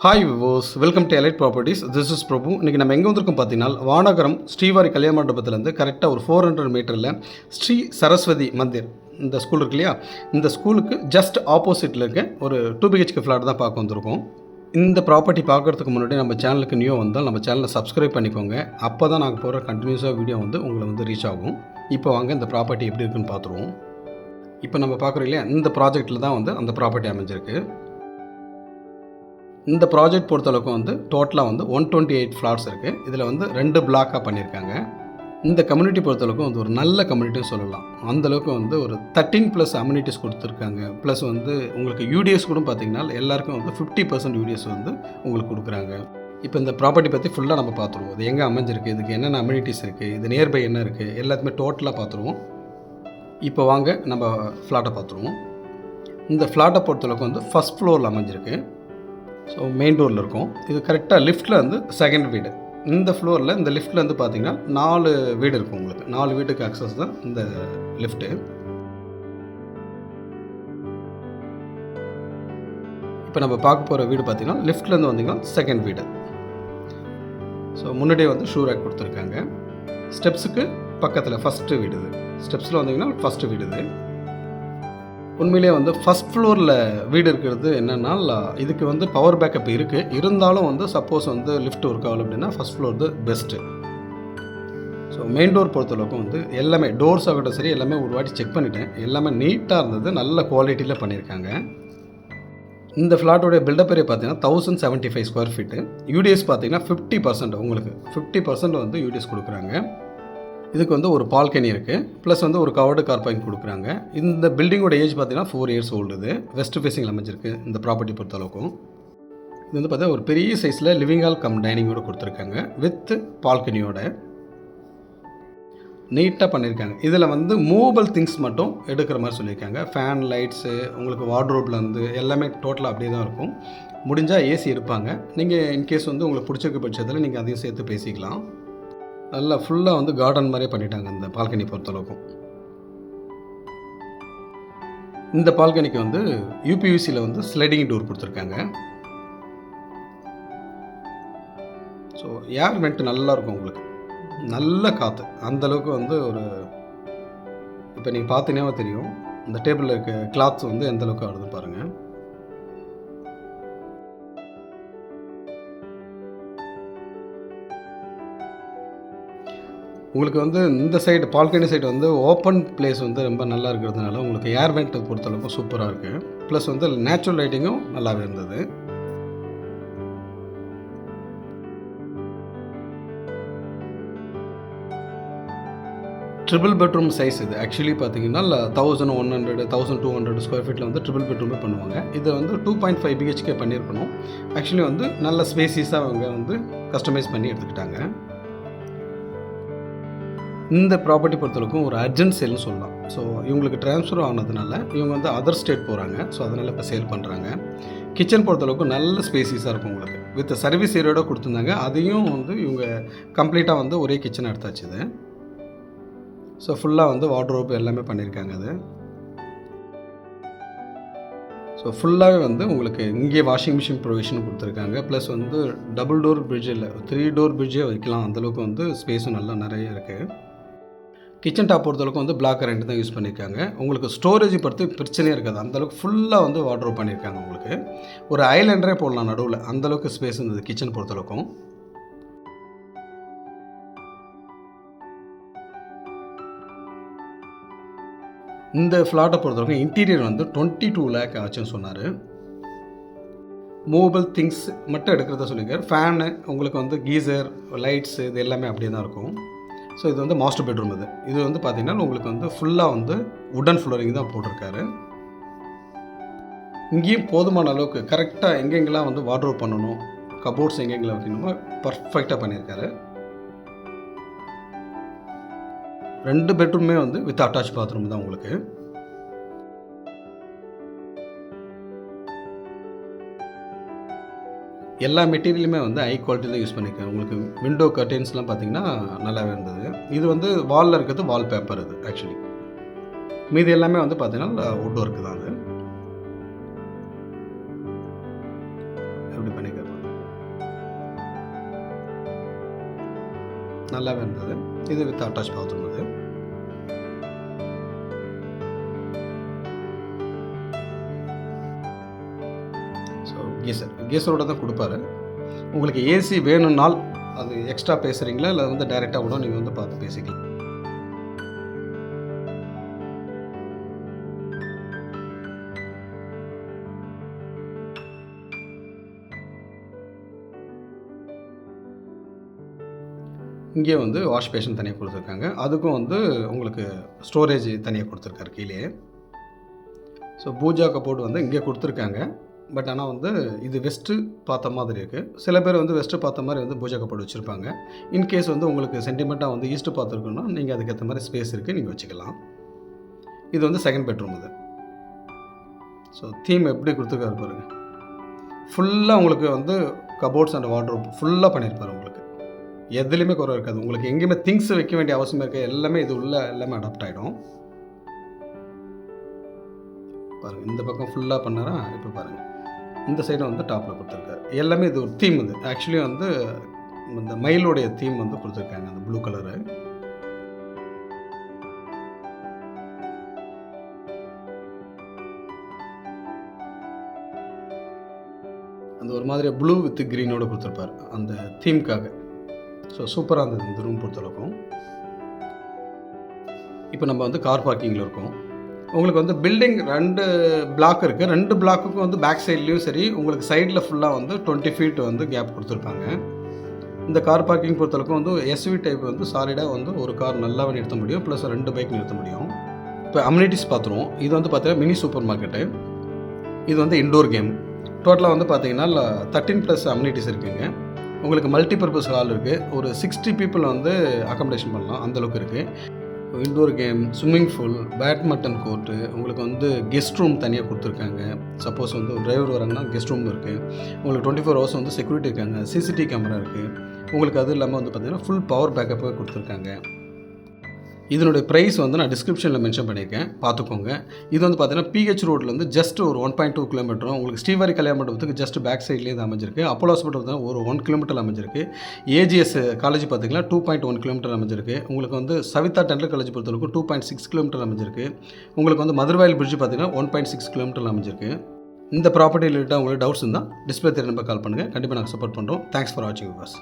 Hi viewers, welcome to Elite Properties. This is Prabhu. இன்றைக்கி நம்ம எங்கே வந்திருக்கோம் பார்த்தீங்கன்னா, வானகரம் ஸ்ரீவாரி கல்யாண மண்டபத்துலேருந்து கரெக்டாக ஒரு 400 மீட்டரில் ஸ்ரீ சரஸ்வதி மந்திர் இந்த ஸ்கூல் இருக்கு இல்லையா, இந்த ஸ்கூலுக்கு ஜஸ்ட் ஆப்போசிட்டில் இருக்க ஒரு 2 BHK ஃப்ளாட் தான் பார்க்க வந்திருக்கோம். இந்த ப்ராப்பர்ட்டி பார்க்குறதுக்கு முன்னாடி நம்ம சேனலுக்கு நியூ வந்தால் நம்ம சேனலை சப்ஸ்கிரைப் பண்ணிக்கோங்க. அப்போ தான் நாங்கள் போகிற கண்டினியூஸாக வீடியோ உங்களை ரீச் ஆகும். இப்போ வாங்க இந்த ப்ராப்பர்ட்டி எப்படி இருக்குன்னு பார்த்துருவோம். இப்போ நம்ம பார்க்குறோம் இல்லையா, இந்த ப்ராஜெக்ட்டில் தான் அந்த ப்ராப்பர்ட்டி அமைஞ்சிருக்கு. இந்த ப்ராஜெக்ட் பொறுத்தளவுக்கு டோட்டலாக 128 ஃப்ளாட்ஸ் இருக்குது. இதில் 2 பிளாக்காக பண்ணியிருக்காங்க. இந்த கம்யூனிட்டி பொறுத்தளவுக்கு ஒரு நல்ல கம்யூனிட்டின்னு சொல்லலாம். அந்தளவுக்கு ஒரு 13+ அம்யூனிட்டிஸ் கொடுத்துருக்காங்க. ப்ளஸ் உங்களுக்கு யூடிஎஸ் கூட பார்த்திங்கன்னா எல்லாருக்கும் 50% யூடிஎஸ் உங்களுக்கு கொடுக்குறாங்க. இப்போ இந்த ப்ராப்பர்ட்டி பற்றி ஃபுல்லாக நம்ம பார்த்துருவோம். இது எங்கே அமைஞ்சிருக்கு, இதுக்கு என்னென்ன அம்யூனிட்டிஸ் இருக்குது, இது நியர்பை என்ன இருக்குது, எல்லாத்துமே டோட்டலாக பார்த்துருவோம். இப்போ வாங்க நம்ம ஃப்ளாட்டை பார்த்துருவோம். இந்த ஃப்ளாட்டை பொறுத்தளவுக்கு ஃபஸ்ட் ஃப்ளோரில் அமைஞ்சிருக்கு. ஸோ மெயின் டோரில் இருக்கும். இது கரெக்டாக லிஃப்ட்டில் செகண்ட் வீடு. இந்த ஃப்ளோரில் இந்த லிஃப்ட்டில் பார்த்திங்கன்னா 4 வீடு இருக்கும். உங்களுக்கு 4 வீட்டுக்கு அக்சஸ் தான் இந்த லிஃப்ட்டு. இப்போ நம்ம பார்க்க போகிற வீடு பார்த்திங்கன்னா லிஃப்ட்லேருந்து வந்திங்கன்னா செகண்ட் வீடு. ஸோ முன்னாடியே ஷூ ரேக் கொடுத்துருக்காங்க. ஸ்டெப்ஸுக்கு பக்கத்தில் ஃபஸ்ட்டு வீடு. இது ஸ்டெப்ஸில் வந்திங்கன்னா ஃபஸ்ட்டு வீடு. இது உண்மையிலே ஃபஸ்ட் ஃப்ளோரில் வீடு இருக்கிறது என்னென்னா, இதுக்கு பவர் பேக்கப் இருக்குது. இருந்தாலும் சப்போஸ் லிஃப்ட் ஒர்க் ஆகலை அப்படின்னா first floor best. So main door பொறுத்தளவுக்கு எல்லாமே டோர்ஸ் ஆகட்டும் சரி, எல்லாமே ஒரு வாட்டி செக் பண்ணிவிட்டேன். எல்லாமே நீட்டாக இருந்தது, நல்ல குவாலிட்டியில் பண்ணியிருக்காங்க. இந்த ஃப்ளாட்டோடைய பில்டப் ஏரியா பார்த்தீங்கன்னா 1075 ஸ்கொயர் ஃபீட்டு. யூடிஎஸ் பார்த்தீங்கன்னா 50%, உங்களுக்கு 50% யூடிஎஸ் கொடுக்குறாங்க. இதுக்கு ஒரு பால்கனி இருக்குது. ப்ளஸ் ஒரு கவர்டு கார் பார்க்கிங் கொடுக்குறாங்க. இந்த பில்டிங்கோட ஏஜ் பார்த்தீங்கன்னா 4 இயர்ஸ் ஓல்டு. இது வெஸ்ட் ஃபேஸிங்கில் அமைஞ்சிருக்கு. இந்த ப்ராப்பர்ட்டி பொறுத்தளவுக்கும் இது பார்த்தீங்கன்னா ஒரு பெரிய சைஸில் லிவிங் ஹால் கம் டைனிங்கோடு கொடுத்துருக்காங்க. வித் பால்கனியோட நீட்டாக பண்ணியிருக்காங்க. இதில் மூவபிள் திங்ஸ் மட்டும் எடுக்கிற மாதிரி சொல்லியிருக்காங்க. ஃபேன், லைட்ஸு, உங்களுக்கு வார்ட்ரோப்லேருந்து எல்லாமே டோட்டலாக அப்படியே தான் இருக்கும். முடிஞ்சால் ஏசி எடுப்பாங்க. நீங்கள் இன்கேஸ் உங்களுக்கு பிடிச்சிருக்க பட்சத்தில் நீங்கள் அதையும் சேர்த்து பேசிக்கலாம். நல்லா ஃபுல்லாக கார்டன் மாதிரியே பண்ணிட்டாங்க இந்த பால்கனி பொறுத்தளவுக்கும். இந்த பால்கனிக்கு யூபிவிசியில் ஸ்லைடிங் டோர் கொடுத்துருக்காங்க. ஸோ ஏர் வெண்ட் நல்லாயிருக்கும், உங்களுக்கு நல்ல காற்று. அந்தளவுக்கு ஒரு இப்போ நீங்கள் பார்த்தீங்கன்னா தெரியும் இந்த டேபிளில் இருக்க கிளாத்ஸ் எந்தளவுக்கு ஆடுது பாருங்கள். உங்களுக்கு இந்த side balcony side open place ரொம்ப நல்லா இருக்கிறதுனால உங்களுக்கு ஏர் வெண்ட் பொறுத்தளவுக்கு சூப்பராக இருக்குது. ப்ளஸ் நேச்சுரல் லைட்டிங்கும் நல்லாவே இருந்தது. ட்ரிபிள் பெட்ரூம் சைஸ் இது. ஆக்சுவலி பார்த்தீங்கன்னா 1100 1200 ஸ்கொயர் ஃபீட்டில் ட்ரிபிள் பெட்ரூமே பண்ணுவாங்க. இதை 2.5 BHK பண்ணியிருக்கணும். ஆக்சுவலி நல்ல ஸ்பேசிஸாக அவங்க கஸ்டமைஸ் பண்ணி எடுத்துக்கிட்டாங்க. இந்த ப்ராப்பர்ட்டி பொறுத்தளவுக்கும் ஒரு அர்ஜென்ட் சேல்னு சொல்லலாம். ஸோ இவங்களுக்கு ட்ரான்ஸ்ஃபர் ஆனதுனால இவங்க அதர் ஸ்டேட் போகிறாங்க. ஸோ அதனால் இப்போ சேல் பண்ணுறாங்க. கிச்சன் பொறுத்தளவுக்கு நல்ல ஸ்பேசிஸாக இருக்கும் உங்களுக்கு. வித் சர்வீஸ் ஏரியோட கொடுத்துருந்தாங்க. அதையும் இவங்க கம்ப்ளீட்டாக ஒரே கிச்சன் எடுத்தாச்சு. இது ஸோ ஃபுல்லாக வார்ட்ரோப் எல்லாமே பண்ணியிருக்காங்க. அது ஸோ ஃபுல்லாகவே உங்களுக்கு இங்கே வாஷிங் மிஷின் ப்ரொவிஷன் கொடுத்துருக்காங்க. ப்ளஸ் டபுள் டோர் பிரிட்ஜில் 3 டோர் பிரிட்ஜே வைக்கலாம். அந்தளவுக்கு ஸ்பேஸும் நல்லா நிறைய இருக்குது. கிச்சன் டாப் பொறுத்தளவுக்கு பிளாக் கரண்ட் தான் யூஸ் பண்ணியிருக்காங்க. உங்களுக்கு ஸ்டோரேஜ் பொறுத்து பிரச்சனையே இருக்காது. அந்தளவுக்கு ஃபுல்லாக வார்ட்ரோப் பண்ணியிருக்காங்க. உங்களுக்கு ஒரு ஐலாண்டரே போடலாம் நடுவில், அந்தளவுக்கு ஸ்பேஸ் இருந்தது கிச்சன் பொறுத்தளவுக்கும். இந்த ஃப்ளாட்டை பொறுத்தவரைக்கும் இன்டீரியர் 22 lakh ஆச்சுன்னு சொன்னார். மூவபிள் திங்ஸ் மட்டும் எடுக்கிறத சொல்லியிருக்காரு. ஃபேனு, உங்களுக்கு கீசர், லைட்ஸு, இது எல்லாமே அப்படியே தான் இருக்கும். ஸோ இது மாஸ்டர் பெட்ரூம். இது பார்த்திங்கன்னா உங்களுக்கு ஃபுல்லாக வுடன் ஃப்ளோரிங் தான் போட்டிருக்காரு. இங்கேயும் போதுமான அளவுக்கு கரெக்டாக எங்கெங்கெல்லாம் வார்ட்ரோப் பண்ணணும், கபோர்ட்ஸ் எங்கெங்கெல்லாம் வைக்கணுமோ பர்ஃபெக்டாக பண்ணியிருக்காரு. 2 பெட்ரூமே வித் அட்டாச் பாத்ரூம் தான் உங்களுக்கு. எல்லா மெட்டீரியலுமே ஹை குவாலிட்டி தான் யூஸ் பண்ணியிருக்கேன். உங்களுக்கு விண்டோ கர்டன்ஸ்லாம் பார்த்தீங்கன்னா நல்லாவே இருந்தது. இது வாலில் இருக்கிறது வால் பேப்பர். இது ஆக்சுவலி மீதி எல்லாமே பார்த்தீங்கன்னா வுட் ஒர்க்கு தான். அது எப்படி பண்ணிக்கிறேன். நல்லாவே இருந்தது. இது வித் அட்டாச் பாத்ரூம் இது. ஸோ கீசரோட தான் கொடுப்பாரு. உங்களுக்கு ஏசி வேணும்னால் அது எக்ஸ்ட்ரா பேசுகிறீங்களா இல்லை வந்து டைரெக்டாக கூட நீங்கள் வந்து பார்த்து பேசிக்கலாம். இங்கே வந்து வாஷ் பேஷன் தனியாக கொடுத்துருக்காங்க. அதுக்கும் வந்து உங்களுக்கு ஸ்டோரேஜ் தனியாக கொடுத்துருக்காரு கீழே. ஸோ பூஜா கபோர்டு வந்து இங்கே கொடுத்துருக்காங்க. பட் ஆனால் வந்து இது வெஸ்ட்டு பார்த்த மாதிரி இருக்குது. சில பேர் வந்து வெஸ்ட்டு பார்த்த மாதிரி வந்து பூஜா கபோர்டு வச்சுருப்பாங்க. இன்கேஸ் வந்து உங்களுக்கு சென்டிமெண்ட்டாக வந்து ஈஸ்ட்டு பார்த்துருக்கணும்னா நீங்கள் அதுக்கேற்ற மாதிரி ஸ்பேஸ் இருக்குது, நீங்கள் வச்சுக்கலாம். இது வந்து செகண்ட் பெட்ரூம் இது. ஸோ தீம் எப்படி கொடுத்துருக்காரு பாருங்கள். ஃபுல்லாக உங்களுக்கு வந்து கபோர்ட்ஸ் அண்ட் வார்ட்ரோப் ஃபுல்லாக பண்ணியிருப்பார். உங்களுக்கு எதுலேயுமே குறை இருக்காது. உங்களுக்கு எங்கேயுமே திங்ஸ் வைக்க வேண்டிய அவசியம் இருக்குது. எல்லாமே இது உள்ள எல்லாமே அடாப்ட் ஆகிடும். பாருங்கள், இந்த பக்கம் ஃபுல்லாக பண்ணாரா. இப்போ பாருங்கள், இந்த சைடும் வந்து டாப்பில் கொடுத்துருக்காரு. எல்லாமே இது ஒரு தீம். இது ஆக்சுவலி வந்து இந்த மயிலுடைய தீம் வந்து கொடுத்துருக்காங்க, அந்த ப்ளூ கலரு. அந்த ஒரு மாதிரி ப்ளூ வித் க்ரீனோடு கொடுத்துருப்பார் அந்த தீம்க்காக. ஸோ சூப்பராக இருந்தது இந்த ரூம் பொறுத்தளவுக்கும். இப்போ நம்ம வந்து கார் பார்க்கிங்கில் இருக்கோம். உங்களுக்கு வந்து பில்டிங் 2 பிளாக் இருக்குது. 2 பிளாக்குக்கும் வந்து பேக் சைட்லேயும் சரி, உங்களுக்கு சைடில் ஃபுல்லாக வந்து 20 ஃபீட் வந்து கேப் கொடுத்துருப்பாங்க. இந்த கார் பார்க்கிங் பொறுத்தளவுக்கும் வந்து எஸ்யூவி டைப் வந்து சாலிடாக வந்து ஒரு கார் நல்லாவே நிறுத்த முடியும், ப்ளஸ் 2 பைக் நிறுத்த முடியும். இப்போ அம்யூனிட்டிஸ் பார்த்துருவோம். இது வந்து பார்த்தீங்கன்னா மினி சூப்பர் மார்க்கெட்டு. இது வந்து இன்டோர் கேம். டோட்டலாக வந்து பார்த்தீங்கன்னா 13+ அம்யூனிட்டிஸ் இருக்குங்க. உங்களுக்கு மல்டிபர்பஸ் ஹால் இருக்குது. ஒரு 60 பீப்புள் வந்து அக்காமடேஷன் பண்ணலாம், அந்தளவுக்கு இருக்குது. Indoor game, swimming pool, badminton court, உங்களுக்கு வந்து கெஸ்ட் ரூம் தனியாக கொடுத்துருக்காங்க. சப்போஸ் வந்து டிரைவர் வராங்கன்னா கெஸ்ட் ரூம் இருக்குது. உங்களுக்கு 24 ஹவர்ஸ் வந்து செக்யூரிட்டி இருக்காங்க. சிசிடிவி கேமரா இருக்குது. உங்களுக்கு அது இல்லாமல் வந்து பார்த்திங்கன்னா ஃபுல் பவர் பேக்கப்பாக கொடுத்துருக்காங்க. இதனுடைய ப்ரைஸ் வந்து நான் டிஸ்கிரிப்ஷனில் மென்ஷன் பண்ணியிருக்கேன், பார்த்துக்கோங்க. இது வந்து பார்த்தீங்கன்னா பிஹெச் ரோட்லேருந்து ஜஸ்ட் ஒரு 1.2 கிலோமீட்டரும், உங்களுக்கு ஸ்ரீவாரி கல்யாண மண்டபத்துக்கு ஜஸ்ட் பேக் சைட்லேயே இது அமைஞ்சிருக்கு. அப்போலோ ஹாஸ்பிட்டல் தான் ஒரு 1 கிலோமீட்டர் அமைஞ்சிருக்கு. ஏஜிஎஸ் காலேஜ் பார்த்திங்கன்னா 2.1 கிலோமீட்டர் அமைஞ்சிருக்கு. உங்களுக்கு வந்து சவிதா டென்டல் காலேஜ் பொறுத்தவரைக்கும் 2.6 கிலோமீட்டர் அமைஞ்சிருக்கு. உங்களுக்கு வந்து மதுரவாயில் பிரிட்ஜ் பார்த்திங்கன்னா 1.6 கிலோமீட்டர் அமைஞ்சிருக்கு. இந்த ப்ராப்பர்ட்டி ரிலேட்டாக உங்களுக்கு டவுட்ஸ் இருந்தால் டிஸ்பிளே தெரிய நம்பர் கால் பண்ணுங்கள். கண்டிப்பாக நாங்கள் சப்போர்ட் பண்ணுறோம். தேங்க்ஸ் ஃபார் வாட்சிங் வியூவர்ஸ்.